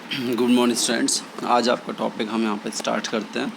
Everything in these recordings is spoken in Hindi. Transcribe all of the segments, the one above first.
Good morning students. आज आपका टॉपिक हम यहाँ पे स्टार्ट करते हैं,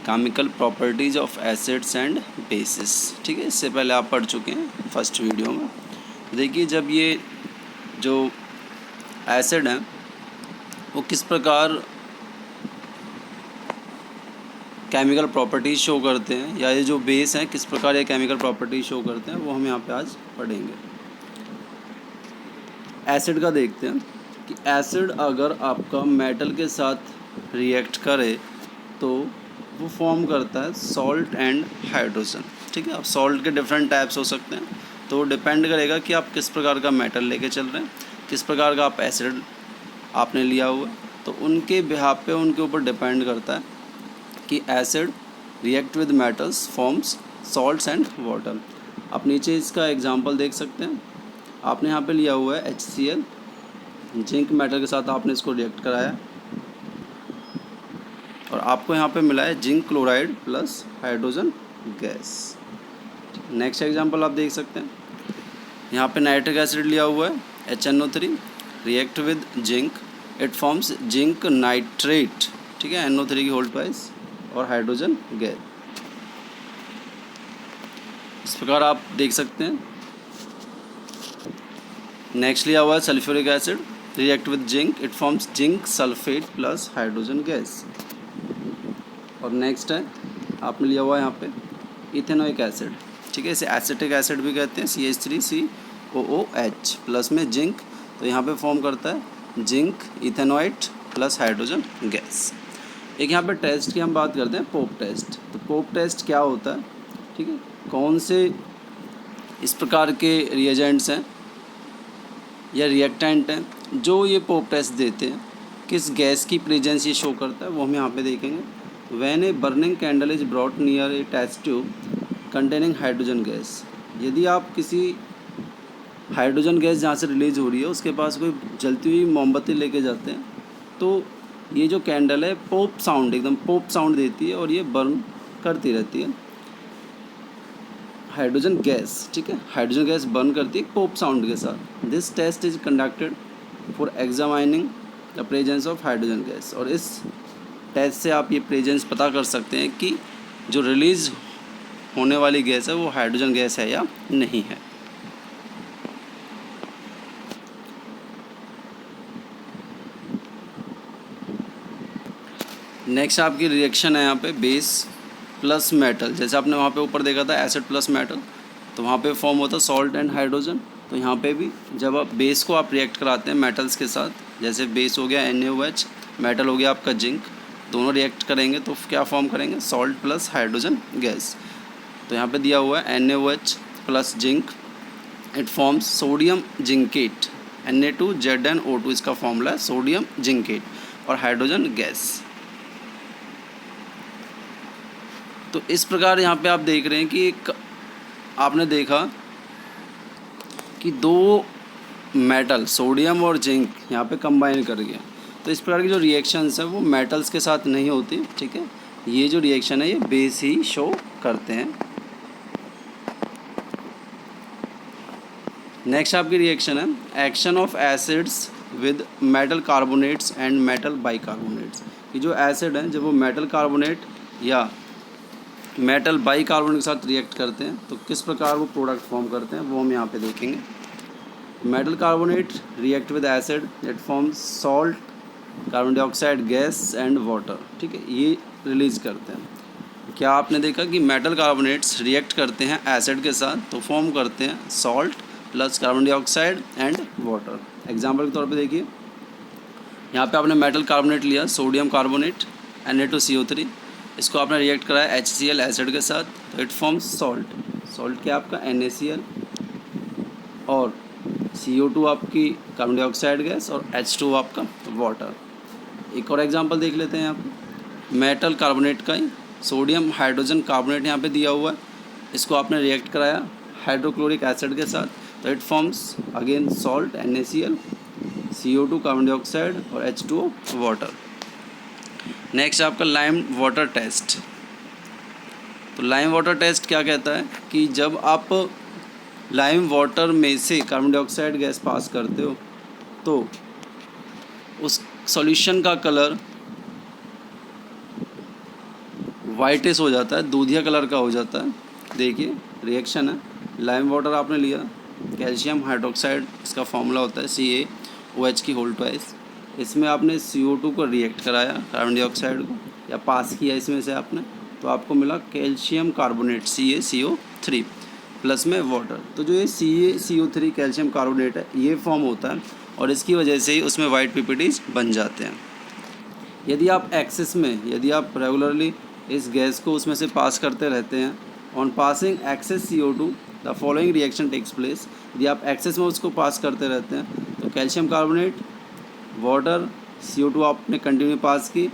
chemical properties of acids and bases. ठीक है, इससे पहले आप पढ़ चुके हैं फर्स्ट वीडियो में। देखिए, जब ये जो एसिड हैं वो किस प्रकार केमिकल प्रॉपर्टीज़ शो करते हैं, या ये जो बेस हैं किस प्रकार ये केमिकल प्रॉपर्टीज़ शो करते हैं, वो हम यहाँ पे आज पढ़ेंगे। एसिड का देखते हैं कि एसिड अगर आपका मेटल के साथ रिएक्ट करे तो वो फॉर्म करता है सॉल्ट एंड हाइड्रोजन। ठीक है, अब सॉल्ट के डिफरेंट टाइप्स हो सकते हैं, तो डिपेंड करेगा कि आप किस प्रकार का मेटल लेके चल रहे हैं, किस प्रकार का आप एसिड आपने लिया हुआ है, तो उनके बिहाफ पे उनके ऊपर डिपेंड करता है कि acid react with metals forms salts and water. आप नीचे इसका एग्जांपल देख सकते हैं। आपने यहाँ पे लिया हुआ है HCl, जिंक मेटल के साथ आपने इसको रिएक्ट कराया और आपको यहाँ पे मिला है zinc chloride plus hydrogen gas. Next example आप देख सकते हैं, यहाँ पे नाइट्रिक एसिड लिया हुआ है HNO3, react with zinc, it forms zinc nitrate. ठीक है, NO3 की होल ट्वाइस और हाइड्रोजन गैस। इस प्रकार आप देख सकते हैं। नेक्स्ट लिया हुआ है sulphuric acid, react with zinc, it forms zinc sulphate plus hydrogen gas. और नेक्स्ट है आपने लिया हुआ है यहाँ पे इथेनोइक एसिड। ठीक है, इसे एसिटिक एसिड भी कहते हैं, CH3COOH प्लस में जिंक, तो यहाँ पे फॉर्म करता है zinc ethanoate plus hydrogen gas. एक यहाँ पे टेस्ट की हम बात करते हैं, पोप टेस्ट। तो पोप टेस्ट क्या होता है? ठीक है, कौन से इस प्रकार के रिएजेंट्स हैं या रिएक्टेंट हैं जो ये पोप टेस्ट देते हैं, किस गैस की प्रेजेंस ये शो करता है, वो हम यहाँ पे देखेंगे। When a burning candle is brought near a test tube containing hydrogen gas, यदि आप किसी हाइड्रोजन गैस जहाँ से रिलीज हो रही है उसके पास कोई जलती हुई मोमबत्ती लेके जाते हैं, तो ये जो कैंडल है पोप साउंड, एकदम पोप साउंड देती है और ये बर्न करती रहती है हाइड्रोजन गैस। ठीक है, हाइड्रोजन गैस बर्न करती है पोप साउंड के साथ। This test is conducted for examining the presence of hydrogen gas. और इस टेस्ट से आप ये प्रेजेंस पता कर सकते हैं कि जो रिलीज होने वाली गैस है वो हाइड्रोजन गैस है या नहीं है। नेक्स्ट आपकी रिएक्शन है यहाँ पे बेस प्लस मेटल। जैसे आपने वहाँ पे ऊपर देखा था एसिड प्लस मेटल, तो वहाँ पे फॉर्म होता है सॉल्ट एंड हाइड्रोजन। तो यहाँ पे भी जब आप बेस को आप रिएक्ट कराते हैं मेटल्स के साथ, जैसे बेस हो गया NaOH, मेटल हो गया आपका जिंक, दोनों रिएक्ट करेंगे तो क्या फॉर्म करेंगे? Salt plus hydrogen gas. तो यहाँ पे दिया हुआ है NaOH plus zinc, it forms sodium zincate, Na2ZnO2 इसका फॉर्मूला है सोडियम जिंकेट और हाइड्रोजन गैस। तो इस प्रकार यहाँ पे आप देख रहे हैं कि एक आपने देखा कि दो मेटल सोडियम और जिंक यहाँ पे कंबाइन कर गया। तो इस प्रकार की जो रिएक्शंस है वो मेटल्स के साथ नहीं होती। ठीक है, ये जो रिएक्शन है ये बेस ही शो करते हैं। नेक्स्ट आपकी रिएक्शन है action of acids with metal carbonates and metal bicarbonates. ये जो एसिड हैं जब वो मेटल कार्बोनेट या मेटल बाइकार्बोनेट के साथ रिएक्ट करते हैं तो किस प्रकार वो प्रोडक्ट फॉर्म करते हैं वो हम यहाँ पे देखेंगे। Metal carbonate react with acid, it forms salt, carbon dioxide gas and water. ठीक है, ये रिलीज करते हैं। क्या आपने देखा कि मेटल कार्बोनेट्स रिएक्ट करते हैं एसिड के साथ तो फॉर्म करते हैं salt plus carbon dioxide and water. Example के तौर पर देखिए, यहाँ पे आपने मेटल कार्बोनेट लिया सोडियम कार्बोनेट Na2CO3, इसको आपने रिएक्ट कराया HCl एसिड के साथ, तो इट फॉर्म्स सॉल्ट। सॉल्ट क्या आपका NaCl और CO2 आपकी कार्बन डाइऑक्साइड गैस और H2 आपका वाटर। एक और एग्जांपल देख लेते हैं यहाँ पे मेटल कार्बोनेट का ही, सोडियम हाइड्रोजन कार्बोनेट यहाँ पे दिया हुआ है, इसको आपने रिएक्ट कराया हाइड्रोक्लोरिक एसिड के साथ, तो it forms again salt NaCl, CO2 carbon dioxide और H2O वाटर। नेक्स्ट आपका लाइम वाटर टेस्ट। तो लाइम वाटर टेस्ट क्या कहता है कि जब आप लाइम वाटर में से कार्बन डाइऑक्साइड गैस पास करते हो तो उस सॉल्यूशन का कलर वाइटिश हो जाता है, दूधिया कलर का हो जाता है। देखिए रिएक्शन है, लाइम वाटर आपने लिया, कैल्शियम हाइड्रोक्साइड इसका फॉर्मूला होता है CaOH की होल ट्वाइस। इसमें आपने CO2 को रिएक्ट कराया, कार्बन डाइऑक्साइड को, या पास किया इसमें से आपने, तो आपको मिला कैल्शियम कार्बोनेट CaCO3 प्लस में वाटर। तो जो ये CaCO3 कैल्शियम कार्बोनेट है ये फॉर्म होता है और इसकी वजह से ही उसमें वाइट PPTs बन जाते हैं। यदि आप एक्सेस में, यदि आप रेगुलरली इस गैस को उसमें से पास करते रहते हैं, on passing excess CO2 the following reaction takes place. यदि आप एक्सेस में उसको पास करते रहते हैं तो कैल्शियम कार्बोनेट, वाटर, CO2 आपने कंटिन्यू पास की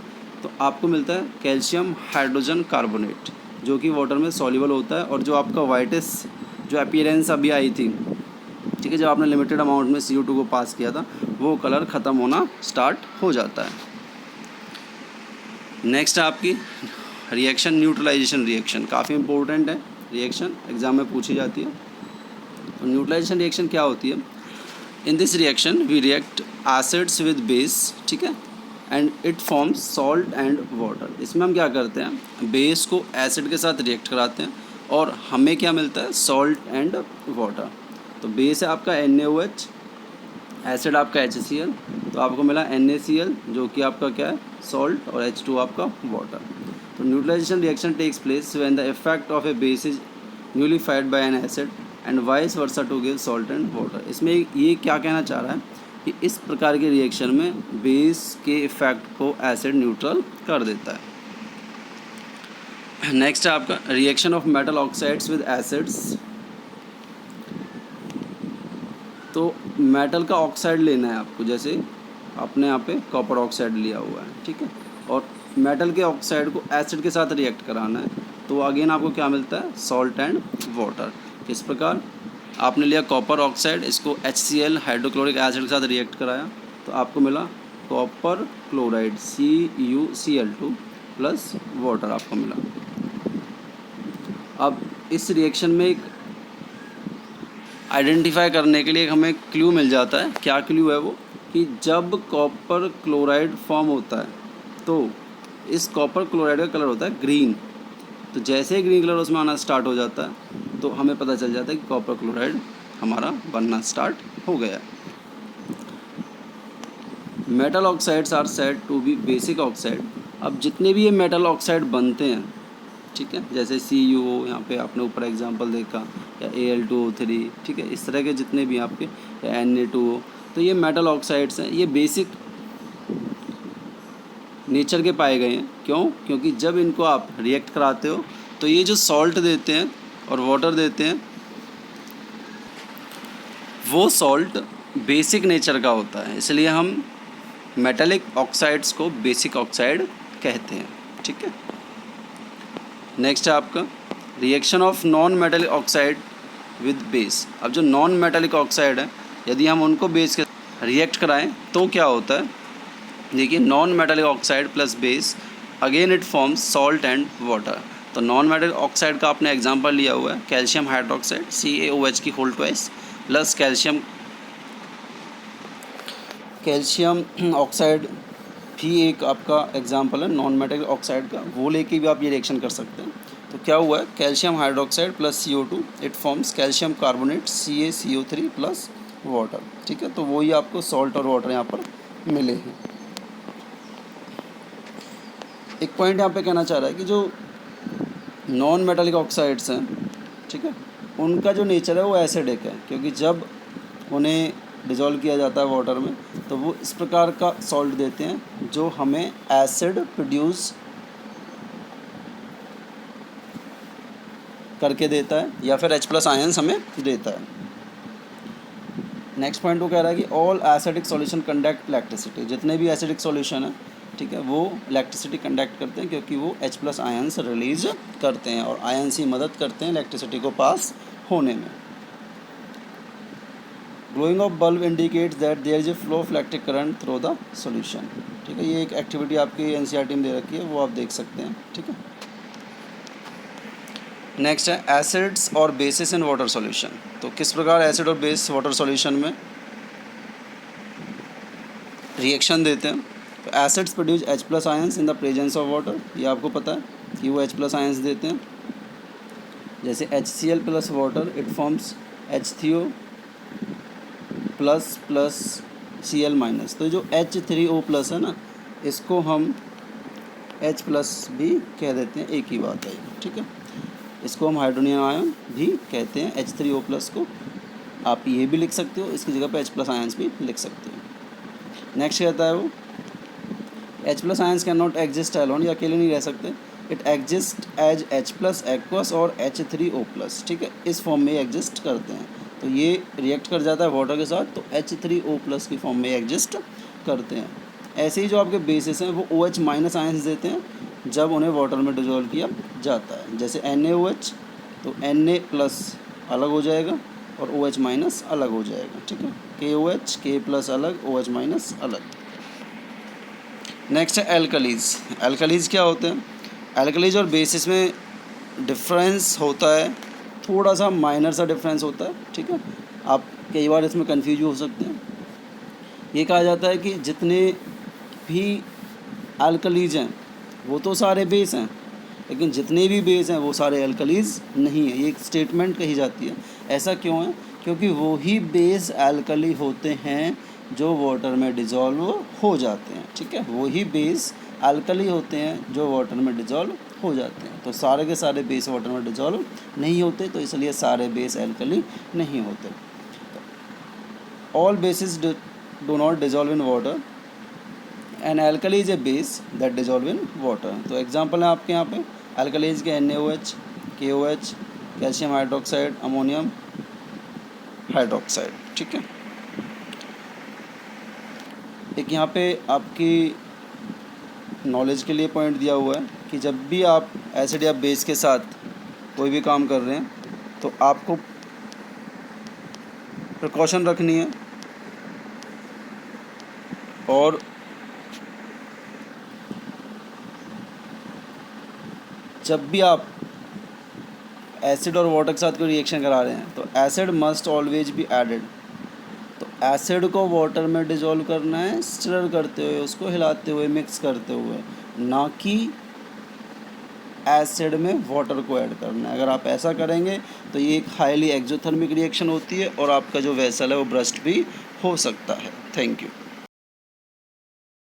तो आपको मिलता है कैल्शियम हाइड्रोजन कार्बोनेट, जो कि वाटर में सॉल्युबल होता है। और जो आपका वाइटिस जो अपीयरेंस अभी आई थी, ठीक है, जब आपने लिमिटेड अमाउंट में CO2 को पास किया था, वो कलर ख़त्म होना स्टार्ट हो जाता है। नेक्स्ट आपकी रिएक्शन न्यूट्रलाइजेशन रिएक्शन, काफ़ी इंपॉर्टेंट है रिएक्शन, एग्जाम में पूछी जाती है। तो न्यूट्रलाइजेशन रिएक्शन क्या होती है? In this reaction we react acids with base, ठीक है, and it forms salt and water. इसमें हम क्या करते हैं, बेस को एसिड के साथ रिएक्ट कराते हैं और हमें क्या मिलता है, सॉल्ट एंड वाटर। तो बेस है आपका NaOH, एसिड आपका HCl, तो आपको मिला NaCl जो कि आपका क्या है, सॉल्ट, और H2 आपका वाटर। तो neutralisation reaction takes place when the effect of a base is nullified by an acid and vice versa to give salt and water. इसमें ये क्या कहना चाह रहा है कि इस प्रकार के रिएक्शन में बेस के इफेक्ट को एसिड न्यूट्रल कर देता है। नेक्स्ट है आपका reaction of metal oxides with acids. तो मेटल का ऑक्साइड लेना है आपको, जैसे आपने यहाँ पे कॉपर ऑक्साइड लिया हुआ है, ठीक है, और मेटल के ऑक्साइड को एसिड के साथ रिएक्ट कराना है, तो अगेन आपको क्या मिलता है, सॉल्ट एंड वाटर। इस प्रकार आपने लिया कॉपर ऑक्साइड, इसको HCl हाइड्रोक्लोरिक एसिड के साथ रिएक्ट कराया तो आपको मिला copper chloride CuCl2 plus water आपको मिला। अब इस रिएक्शन में एक आइडेंटिफाई करने के लिए हमें क्लू मिल जाता है। क्या क्लू है वो, कि जब कॉपर क्लोराइड फॉर्म होता है तो इस कॉपर क्लोराइड का कलर होता है ग्रीन। तो जैसे ही ग्रीन कलर उसमें आना स्टार्ट हो जाता है तो हमें पता चल जाता है कि कॉपर क्लोराइड हमारा बनना स्टार्ट हो गया। Metal oxides are said to be basic oxide. अब जितने भी ये मेटल ऑक्साइड बनते हैं, ठीक है, जैसे CuO, यहाँ पे आपने ऊपर एग्जांपल देखा, या Al2O3, ठीक है, इस तरह के जितने भी आपके, या Na2O, तो ये मेटल ऑक्साइड्स हैं, ये बेसिक नेचर के पाए गए हैं। क्यों? क्योंकि जब इनको आप रिएक्ट कराते हो तो ये जो सॉल्ट देते हैं और वाटर देते हैं, वो सॉल्ट बेसिक नेचर का होता है, इसलिए हम मेटेलिक ऑक्साइड्स को बेसिक ऑक्साइड कहते हैं, ठीक है। नेक्स्ट है आपका reaction of non metallic oxide with base. अब जो नॉन मेटेलिक ऑक्साइड है, यदि हम उनको बेस के रिएक्ट कराएं तो क्या होता है, देखिए, non metallic oxide plus base, again it forms salt and water. तो नॉन मेटेलिक ऑक्साइड का आपने एग्जांपल लिया हुआ है कैल्शियम हाइड्रोक्साइड CaOH की whole twice plus calcium oxide भी एक आपका एग्जांपल है नॉन मेटेलिक ऑक्साइड का, वो लेके भी आप ये रिएक्शन कर सकते हैं। तो क्या हुआ है, calcium hydroxide plus CO2 it forms calcium carbonate CaCO3 plus water, ठीक है। तो वही आपको सॉल्ट और वाटर यहाँ पर मिले हैं। एक पॉइंट यहाँ पे कहना चाह रहा है कि जो नॉन मेटालिक ऑक्साइड्स हैं, ठीक है, उनका जो नेचर है वो एसिडिक है, क्योंकि जब उन्हें डिज़ोल्व किया जाता है वाटर में तो वो इस प्रकार का सॉल्ट देते हैं जो हमें एसिड प्रोड्यूस करके देता है, या फिर H+ आयंस हमें देता है। नेक्स्ट पॉइंट वो कह रहा है कि all acidic solution conduct electricity. जितने भी एसिडिक सॉल्यूशन है, ठीक है, वो इलेक्ट्रिसिटी कंडक्ट करते हैं क्योंकि वो H+ आयंस रिलीज करते हैं और आयंस ही मदद करते हैं इलेक्ट्रिसिटी को पास होने में। Glowing of bulb indicates that there is a flow of electric current through the solution, ठीक है। ये एक एक्टिविटी आपकी NCERT में दे रखी है, वो आप देख सकते हैं, ठीक है। नेक्स्ट है एसिड्स और बेसिस इन वाटर सॉल्यूशन। तो किस प्रकार एसिड और बेस वाटर सॉल्यूशन में रिएक्शन देते हैं। तो acids produce H plus ions in the presence of water, ये आपको पता है कि वो H प्लस आयंस देते हैं। जैसे HCl plus water it forms H3O plus plus Cl minus. तो जो H3O प्लस है ना, इसको हम H प्लस भी कह देते हैं, एक ही बात है, ठीक है। इसको हम हाइड्रोनियम आयन भी कहते हैं, H3O प्लस को आप ये भी लिख सकते हो, इसकी जगह पे H प्लस आयंस भी लिख सकते हो। नेक्स्ट कहता है वो H plus ions can not exist alone, ये अकेले नहीं रह सकते, it exist as H plus aqueous और H3O प्लस, ठीक है, इस फॉर्म में एग्जिस्ट करते हैं। तो ये रिएक्ट कर जाता है वाटर के साथ, तो H3O प्लस की फॉर्म में एग्जिस्ट करते हैं। ऐसे ही जो आपके बेसिस हैं वो OH माइनस आयंस देते हैं जब उन्हें वाटर में डिजोल्व किया जाता है। जैसे NaOH, तो Na प्लस अलग हो जाएगा और OH माइनस अलग हो जाएगा, ठीक है। KOH, K प्लस अलग, OH माइनस अलग। नेक्स्ट है एल्कलीज। एल्कलीज क्या होते हैं? एल्कलीज और बेसिस में डिफरेंस होता है, थोड़ा सा माइनर सा डिफरेंस होता है, ठीक है। आप कई बार इसमें कंफ्यूज हो सकते हैं। ये कहा जाता है कि जितने भी एल्कलीज हैं वो तो सारे बेस हैं, लेकिन जितने भी बेस हैं वो सारे एल्कलीज नहीं है, ये एक स्टेटमेंट कही जाती है। ऐसा क्यों है? क्योंकि वो ही बेस एल्कली होते हैं जो वाटर में डिज़ोल्व हो जाते हैं, ठीक है। वो ही बेस एल्कली होते हैं जो वाटर में डिज़ोल्व हो जाते हैं। तो सारे के सारे बेस वाटर में डिज़ोल्व नहीं होते, तो इसलिए सारे बेस एल्कली नहीं होते। All basis do not dissolve in water and alkali is a base that dissolve in water. तो एग्जांपल है आपके यहाँ पे एल्कलीज के NaOH, KOH, calcium hydroxide, ammonium hydroxide, ठीक है। एक यहाँ पे आपकी नॉलेज के लिए पॉइंट दिया हुआ है कि जब भी आप एसिड या बेस के साथ कोई भी काम कर रहे हैं तो आपको प्रिकॉशन रखनी है, और जब भी आप एसिड और वाटर के साथ कोई रिएक्शन करा रहे हैं तो acid must always be added. तो एसिड को वाटर में डिज़ोल्व करना है स्टर करते हुए, उसको हिलाते हुए, मिक्स करते हुए, ना कि एसिड में वाटर को ऐड करना है। अगर आप ऐसा करेंगे तो ये एक हाईली एक्सोथर्मिक रिएक्शन होती है और आपका जो वेसल है वो ब्रस्ट भी हो सकता है। Thank you.